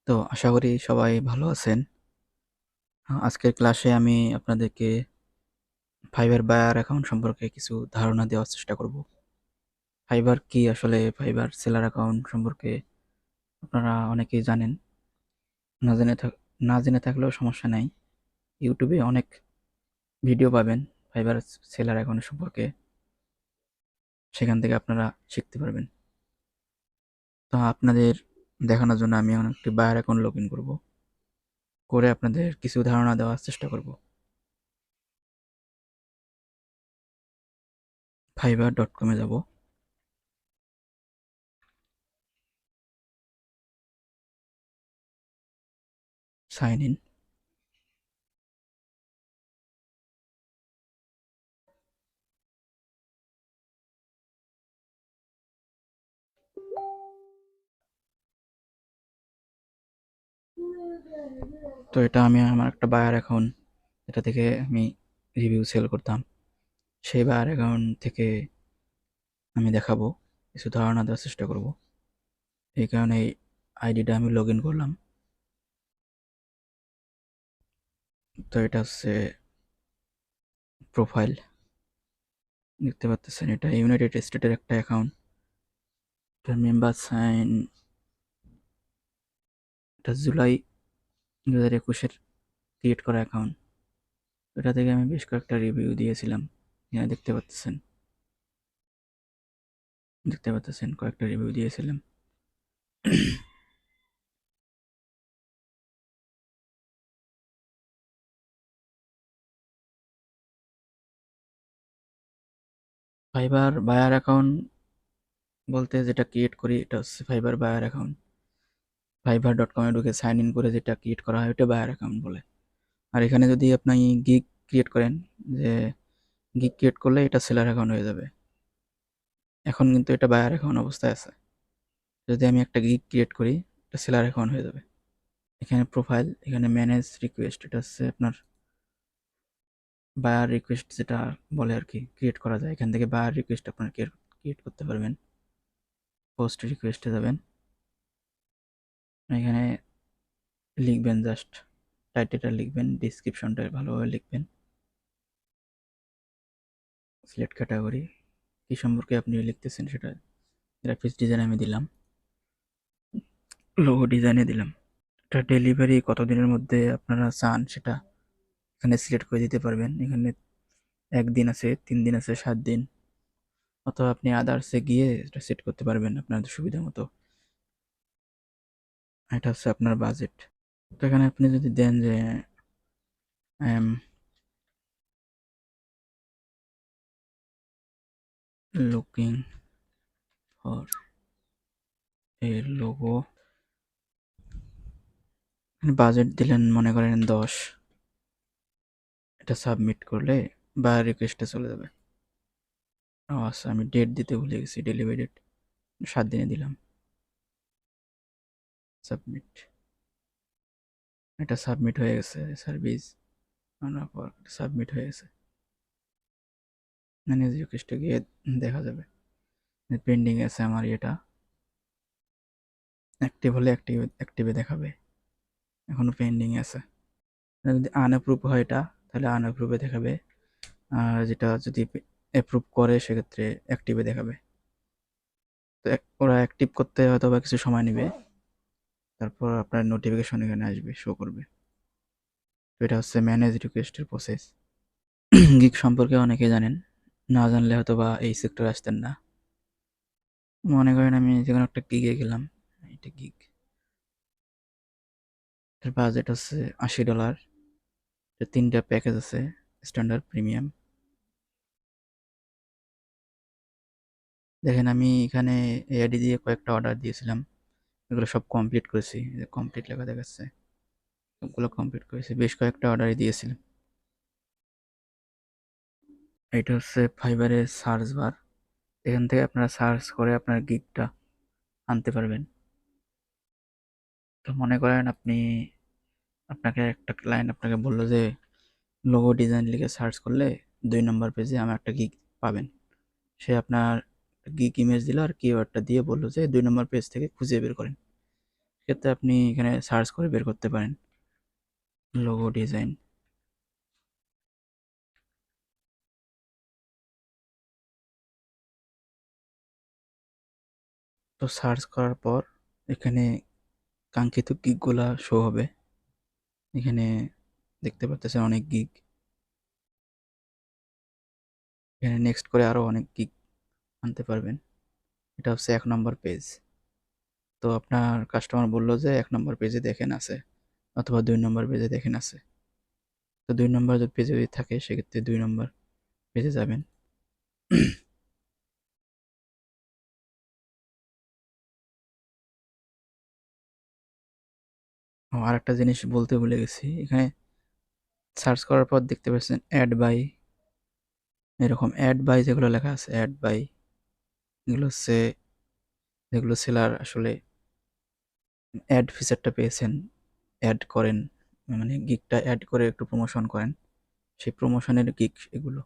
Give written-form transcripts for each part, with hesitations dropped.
তো আশা করি সবাই ভালো আছেন। আজকের ক্লাসে আমি আপনাদেরকে ফাইবার বায়ার অ্যাকাউন্ট সম্পর্কে কিছু ধারণা দেওয়ার চেষ্টা করব। ফাইবার কি আসলে ফাইবার সেলার অ্যাকাউন্ট সম্পর্কে আপনারা অনেকেই জানেন। না জেনে থাক না জেনে থাকলেও সমস্যা নাই। ইউটিউবে অনেক ভিডিও পাবেন ফাইবার সেলার অ্যাকাউন্ট সম্পর্কে। সেখান থেকে আপনারা শিখতে পারবেন। তো আপনাদের দেখানোর জন্য আমি এখন একটি বায়ার অ্যাকাউন্ট লগ ইন করব। করে আপনাদের কিছু ধারণা দেওয়ার চেষ্টা করব। fiverr.com-এ যাব। Sign in. তো এটা আমি আমার একটা বায়ার অ্যাকাউন্ট, এটা থেকে আমি রিভিউ সেল করতাম। সেই বায়ার অ্যাকাউন্ট থেকে আমি দেখাবো, কিছু ধারণা দেওয়ার চেষ্টা করব। এই কারণে এই আইডিটা আমি লগ ইন করলাম। তো এটা হচ্ছে প্রোফাইল, দেখতে পাচ্ছেন এটা ইউনাইটেড স্টেটের একটা অ্যাকাউন্ট। এটা মেম্বার সাইন, এটা জুলাই 2021-এর ক্রিয়েট করা অ্যাকাউন্ট। এটা থেকে আমি বেশ কয়েকটা রিভিউ দিয়েছিলাম। এখানে দেখতে পাচ্ছেন কয়েকটা রিভিউ দিয়েছিলাম। ফাইবার বায়ার অ্যাকাউন্ট বলতে যেটা ক্রিয়েট করি এটা হচ্ছে ফাইবার বায়ার অ্যাকাউন্ট। fiverr.com-এ ঢুকে সাইন ইন করে যেটা ক্রিয়েট করা হয় ওটা বায়ার অ্যাকাউন্ট বলে। আর এখানে যদি আপনি গিগ ক্রিয়েট করেন, যে গিগ ক্রিয়েট করলে এটা সেলার অ্যাকাউন্ট হয়ে যাবে। এখন কিন্তু এটা বায়ার অ্যাকাউন্ট অবস্থায় আছে। যদি আমি একটা গিগ ক্রিয়েট করি, এটা সেলার অ্যাকাউন্ট হয়ে যাবে। এখানে প্রোফাইল, এখানে ম্যানেজ রিকোয়েস্ট, এটা হচ্ছে আপনার বায়ার রিকোয়েস্ট যেটা বলে আর কি, ক্রিয়েট করা যায়। এখান থেকে বায়ার রিকোয়েস্ট আপনার ক্রিয়েট করতে পারবেন। পোস্ট রিকোয়েস্টে যাবেন, এখানে লিখবেন জাস্ট টাইটেলটা লিখবেন, ডিসক্রিপশনটা ভালোভাবে লিখবেন। সিলেক্ট ক্যাটাগরি, কী সম্পর্কে আপনি লিখতেছেন সেটা। গ্রাফিক্স ডিজাইন আমি দিলাম, লোগো ডিজাইনে দিলাম। এটা ডেলিভারি কতদিনের মধ্যে আপনারা চান সেটা এখানে সিলেক্ট করে দিতে পারবেন। এখানে 1 দিন আছে, 3 দিন আছে, 7 দিন, অথবা আপনি আদার্সে গিয়ে এটা সেট করতে পারবেন আপনাদের সুবিধা মতো। এটা হচ্ছে আপনার বাজেট। তো এখানে আপনি যদি দেন যে I am looking for a logo, budget দিলেন মনে করেন 10, এটা সাবমিট করলে বা রিকোয়েস্টে চলে যাবে। আচ্ছা, আমি ডেট দিতে ভুলে গেছি, ডেলিভারি ডেট 7 দিনে দিলাম। সাবমিট, এটা সাবমিট হয়ে গেছে। সার্ভিস আনার পর সাবমিট হয়ে গেছে। ম্যানেজ রিকোয়েস্টে গিয়ে দেখা যাবে পেন্ডিং আছে আমার। এটা অ্যাক্টিভ হলে অ্যাক্টিভে দেখাবে, এখনো পেন্ডিং আছে। যদি আনঅ্যাপ্রুভ হয় এটা, তাহলে আনঅ্যাপ্রুভে দেখাবে। আর যেটা যদি অ্যাপ্রুভ করে সেক্ষেত্রে অ্যাক্টিভে দেখাবে। তো ওরা অ্যাক্টিভ করতে হয়তো বা কিছু সময় নেবে, তারপর আপনার নোটিফিকেশন এখানে আসবে, শো করবে। তো এটা হচ্ছে ম্যানেজ রিকোয়েস্টের প্রসেস। গিগ সম্পর্কে অনেকে জানেন, না জানলে হয়তো বা এই সেক্টরে আসতেন না। মনে করেন আমি যেকোনো একটা গিগে গেলাম, এটা গিগ, এর বাজেট হচ্ছে $80। 3টা প্যাকেজ আছে, স্ট্যান্ডার্ড, প্রিমিয়াম। দেখেন আমি এখানে এআইডি দিয়ে কয়েকটা অর্ডার দিয়েছিলাম, এগুলো সব কমপ্লিট করেছি। কমপ্লিট লেখা দেখাচ্ছে, সবগুলো কমপ্লিট করেছি, বেশ কয়েকটা অর্ডারই দিয়েছিলাম। এটা হচ্ছে ফাইবারের সার্চ বার, এখান থেকে আপনারা সার্চ করে আপনার গিগটা আনতে পারবেন। তো মনে করেন আপনাকে একটা ক্লায়েন্ট আপনাকে বললো যে লোগো ডিজাইন লিখে সার্চ করলে 2 নম্বর পেজে আমার একটা গিগ পাবেন। সে আপনার গিগ ইমেজ দিল আর কিওয়ার্ডটা দিয়ে বললো যে 2 নম্বর পেজ থেকে খুঁজে বের করেন। সেক্ষেত্রে আপনি এখানে সার্চ করে বের করতে পারেন লোগো ডিজাইন। তো সার্চ করার পর এখানে কাঙ্ক্ষিত গিগগুলা শো হবে। এখানে দেখতে পাচ্ছেন অনেক গিগ। এখানে নেক্সট করে আরও অনেক গিগ আনতে পারবেন। এটা হচ্ছে ১ নম্বর পেজ। তো আপনার কাস্টমার বললো যে ১ নম্বর পেজে দেখেন আছে, অথবা ২ নম্বর পেজে দেখেন আছে। তো ২ নম্বর পেজে যদি থাকে সেক্ষেত্রে ২ নম্বর পেজে যাবেন। ও, আরেকটা জিনিস বলতে ভুলে গেছি, এখানে সার্চ করার পর দেখতে পাচ্ছেন অ্যাড বাই, এরকম অ্যাড বাই যেগুলো লেখা আছে, অ্যাড বাই এগুলো হচ্ছে যেগুলো সেলার আসলে অ্যাড ফিচারটা পেয়েছেন, অ্যাড করেন, মানে গিগটা অ্যাড করে একটু প্রমোশন করেন, সেই প্রমোশনের গিগ এগুলো।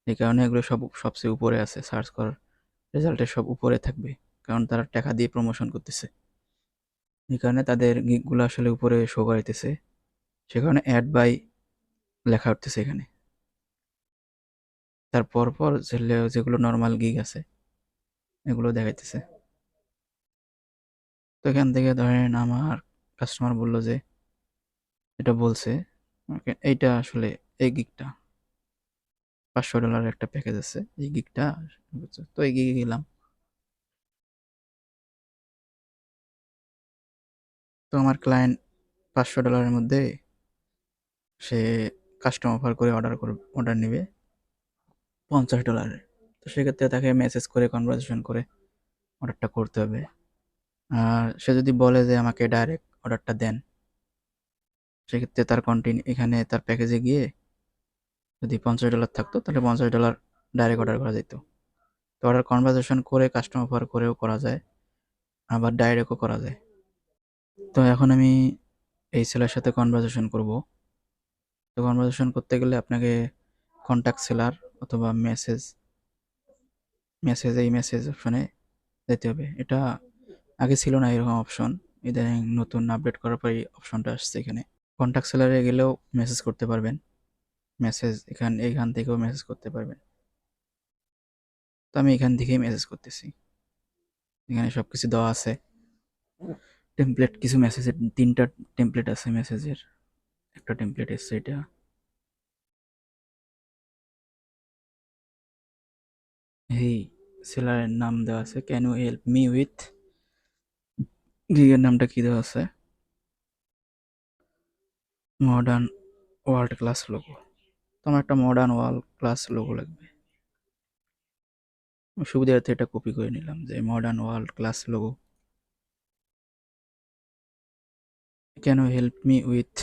এই কারণে এগুলো সবচেয়ে উপরে আছে, সার্চ করার রেজাল্টের সব উপরে থাকবে, কারণ তারা টাকা দিয়ে প্রমোশন করতেছে। এই কারণে তাদের গিগগুলো আসলে উপরে শো করাইতেছে, সে কারণে অ্যাড বাই লেখা উঠতেছে এখানে। তারপর পর যেগুলো নর্মাল গিগ আছে এগুলো দেখাইতেছে। তো এখান থেকে ধরেন আমার কাস্টমার বলল যে এটা বলছে এইটা আসলে এই গিগটা $500 একটা প্যাকেজ আছে, এই গিগটা। তো এই গিগে গেলাম। তো আমার ক্লায়েন্ট $500 মধ্যে সে কাস্টম অফার করে অর্ডার নেবে $50। তো সেক্ষেত্রে তাকে মেসেজ করে কনভারসেশন করে অর্ডারটা করতে হবে। আর সে যদি বলে যে আমাকে ডাইরেক্ট অর্ডারটা দেন, সেক্ষেত্রে তার এখানে তার প্যাকেজে গিয়ে যদি $50 থাকতো তাহলে $50 ডাইরেক্ট অর্ডার করা যেত। তো অর্ডার কনভারসেশন করে কাস্টম অফার করেও করা যায়, আবার ডাইরেক্টও করা যায়। তো এখন আমি এই সেলার সাথে কনভারসেশন করব। তো কনভারসেশন করতে গেলে আপনাকে কন্ট্যাক্ট সেলার অথবা এই মেসেজ অপশনে যেতে হবে। এটা আগে ছিল না এরকম অপশন, ইদানিং নতুন আপডেট করার পর এই অপশনটা আসছে এখানে। কন্ট্যাক্ট সেলারে গেলেও মেসেজ করতে পারবেন, এইখান থেকেও মেসেজ করতে পারবেন। তো আমি এখান থেকেই মেসেজ করতেছি, এখানে সব কিছু দেওয়া আছে। টেমপ্লেট কিছু মেসেজের 3টা টেমপ্লেট আছে মেসেজের। একটা টেমপ্লেট এসছে এটা। এই সেলারের নাম দেওয়া আছে, can you help me with, গিগের নামটা কি দেওয়া আছে, মডার্ন ওয়ার্ল্ড ক্লাস লোগো। তো আমার একটা মডার্ন ওয়ার্ল্ড ক্লাস লোগো লাগবে। সুবিধার্থে এটা কপি করে নিলাম যে modern world class logo. Can you help me with,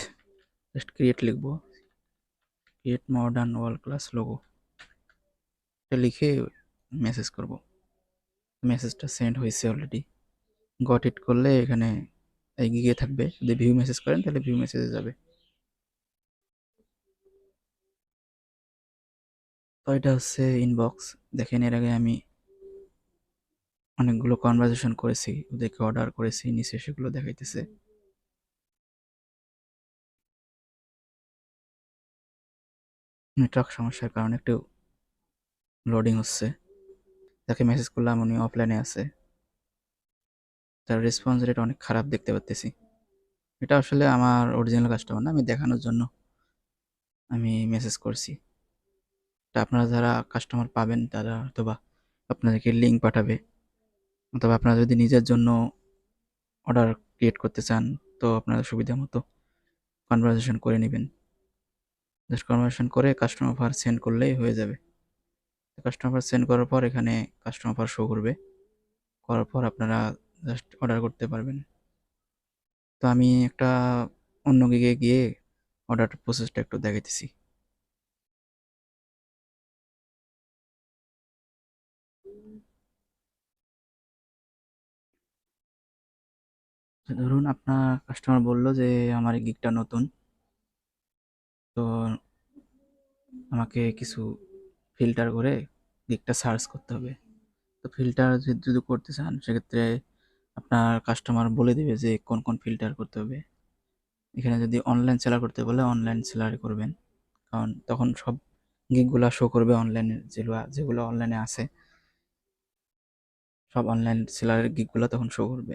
just create লিখবো, create modern world class logo, এটা লিখে মেসেজ করব। মেসেজটা সেন্ড হয়েছে অলরেডি। গট ইট করলে এখানে এগিয়ে থাকবে, যদি ভিউ মেসেজ করেন তাহলে ভিউ মেসেজে যাবে। তো এটা হচ্ছে ইনবক্স। দেখেন এর আগে আমি অনেকগুলো কনভারসেশন করেছি, ওদেরকে অর্ডার করেছি, নিচে সেগুলো দেখাইতেছে। নেটওয়ার্ক সমস্যার কারণে একটু লোডিং হচ্ছে। যাকে মেসেজ করলাম উনি অফলাইনে আছে, তার রেসপন্স রেট অনেক খারাপ দেখতে পাচ্তেছি। এটা আসলে আমার অরিজিনাল কাস্টমার না, আমি দেখানোর জন্য আমি মেসেজ করছি। তা আপনারা যারা কাস্টমার পাবেন তারা অথবা আপনাদেরকে লিঙ্ক পাঠাবে, অথবা আপনারা যদি নিজের জন্য অর্ডার ক্রিয়েট করতে চান তো আপনারা সুবিধা মতো কনভারসেশন করে নেবেন। জাস্ট কনভারসেশন করে কাস্টমার অফার সেন্ড করলেই হয়ে যাবে। কাস্টমার অফার সেন্ড করার পর এখানে কাস্টমার অফার শো করবে, করার পর আপনারা জাস্ট অর্ডার করতে পারবেন। তো আমি একটা অন্য গিগে গিয়ে অর্ডার প্রসেসটা একটু দেখাইতেছি। ধরুন আপনার কাস্টমার বলল যে আমার এই গিগটা নতুন, তো আমাকে কিছু ফিল্টার করে গিগটা সার্চ করতে হবে। তো ফিল্টার যদি করতে চান সেক্ষেত্রে আপনার কাস্টমার বলে দিবে যে কোন কোন ফিল্টার করতে হবে। এখানে যদি অনলাইন সেলার করতে বলে অনলাইন সেলার করবেন, কারণ তখন সব গিগগুলা শো করবে অনলাইনে, যেগুলো যেগুলো অনলাইনে আছে সব অনলাইন সেলারের গিগগুলো তখন শো করবে।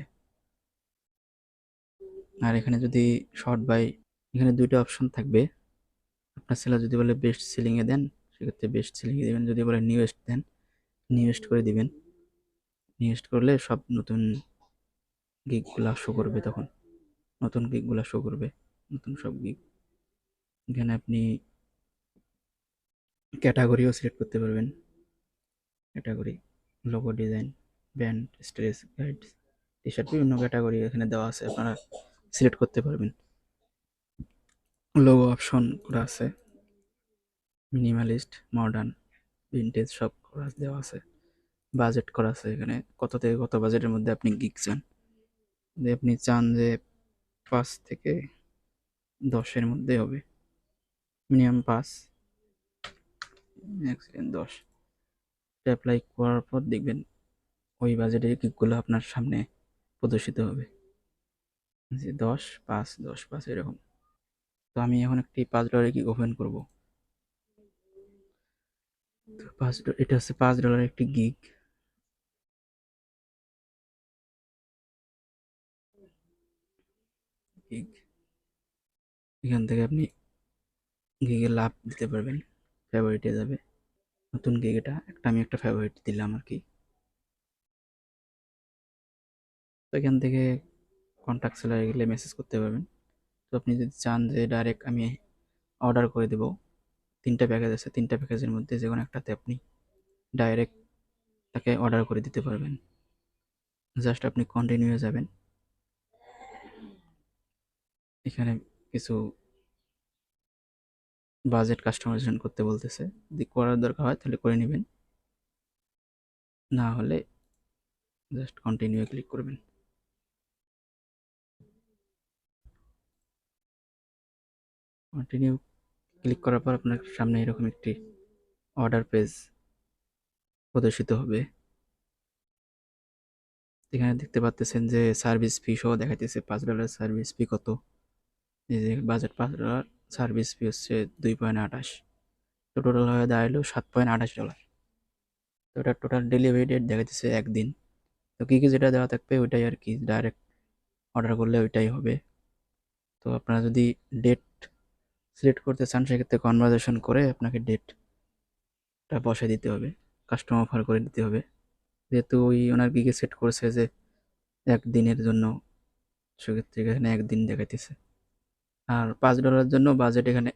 আর এখানে যদি শর্ট বাই, এখানে দুইটা অপশন থাকবে। আপনার সেলার যদি বলে বেস্ট সেলিংয়ে দেন, সেক্ষেত্রে বেস্ট সেলিংয়ে দেবেন। যদি বলে নিউয়েস্ট দেন, নিউয়েস্ট করে দিবেন। নিউয়েস্ট করলে সব নতুন গিগগুলা শো করবে তখন, নতুন গিগগুলা শো করবে, নতুন সব গিগ। এখানে আপনি ক্যাটাগরিও সিলেক্ট করতে পারবেন। Category, logo design, band, storage, guide, T shirt, বিভিন্ন ক্যাটাগরি এখানে দেওয়া আছে, আপনারা সিলেক্ট করতে পারবেন। লোগো অপশন করা আছে, মিনিমালিস্ট, মডার্ন, ভিনটেজ সব করা দেওয়া আছে। বাজেট করা আছে এখানে, কত থেকে কত বাজেটের মধ্যে আপনি গিগ চান। যদি আপনি চান যে 5 থেকে 10-এর মধ্যে হবে, মিনিমাম 5, ম্যাক্সিমাম 10, অ্যাপ্লাই করার পর দেখবেন ওই বাজেটের গিগগুলো আপনার সামনে প্রদর্শিত হবে, যে 10, 5, 10, 5 এরকম। তো আমি এখন একটি $5 গিগ ওপেন করব। তো এটা হচ্ছে $5 একটি গিগ। গিগ এখান থেকে আপনি গিগে লাভ দিতে পারবেন, ফেভারিটে যাবে। নতুন গিগ এটা একটা, আমি একটা ফেভারিট দিলাম আর কি। তো এখান থেকে কন্ট্যাক্ট সেলারে গেলে মেসেজ করতে পারবেন। তো আপনি যদি চান যে ডাইরেক্ট আমি অর্ডার করে দেবো, 3টা প্যাকেজ আছে, 3টা প্যাকেজের মধ্যে যে কোনো একটাতে আপনি ডাইরেক্ট তাকে অর্ডার করে দিতে পারবেন। জাস্ট আপনি কন্টিনিউ যাবেন, এখানে কিছু বাজেট কাস্টমাইজেশন করতে বলতেছে। যদি করার দরকার হয় তাহলে করে নেবেন, না হলে জাস্ট কন্টিনিউ ক্লিক করবেন। কন্টিনিউ ক্লিক করার পর আপনার সামনে এরকম একটি অর্ডার পেজ প্রদর্শিত হবে। এখানে দেখতে পাচ্ছেন যে সার্ভিস ফি সহ দেখাইতেছে $5 সার্ভিস ফি কত। এই যে বাজেট $5, সার্ভিস ফি হচ্ছে 2.28, তো টোটাল হয়ে দাঁড়ালো $7.28। তো এটা টোটাল ডেলিভারি ডেট দেখাইতেছে একদিন। তো কী কী যেটা দেওয়া থাকবে ওইটাই আর কি, ডাইরেক্ট অর্ডার করলে ওইটাই হবে। তো আপনারা যদি ডেট সিলেক্ট করতে চান সেক্ষেত্রে কনভারসেশন করে আপনাকে ডেটটা বসে দিতে হবে, কাস্টম অফার করে দিতে হবে। যেহেতু ওই ওনার গিগে সেট করেছে যে একদিনের জন্য, সেক্ষেত্রে এখানে একদিন দেখাইতেছে। আর $5 জন্য বাজেট এখানে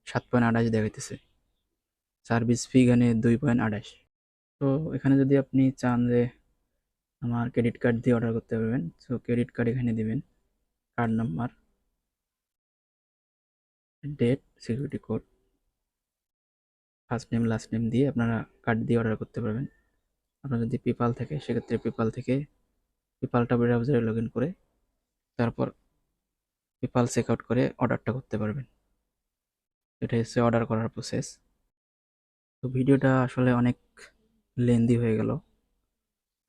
7.28 দেখাইতেছে, সার্ভিস ফি এখানে 2.28। তো এখানে যদি আপনি চান যে আমার ক্রেডিট কার্ড দিয়ে অর্ডার করতে পারবেন, সো ক্রেডিট কার্ড এখানে দিবেন, card number, date, security code, first name last name দিয়ে আপনারা কার্ড দিয়ে অর্ডার করতে পারবেন। আপনার যদি পেপাল থাকে সেক্ষেত্রে পেপাল থেকে, পেপালটা ব্রাউজারে লগ ইন করে তারপর পেপাল চেক আউট করে অর্ডারটা করতে পারবেন। এটা হচ্ছে অর্ডার করার প্রসেস। তো ভিডিওটা আসলে অনেক লেন্দি হয়ে গেল।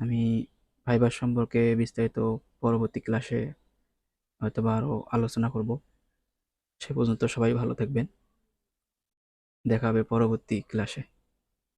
আমি ফাইবার সম্পর্কে বিস্তারিত পরবর্তী ক্লাসে হয়তো বা আরও আলোচনা করব। সে পর্যন্ত সবাই ভালো থাকবেন, দেখা হবে পরবর্তী ক্লাসে।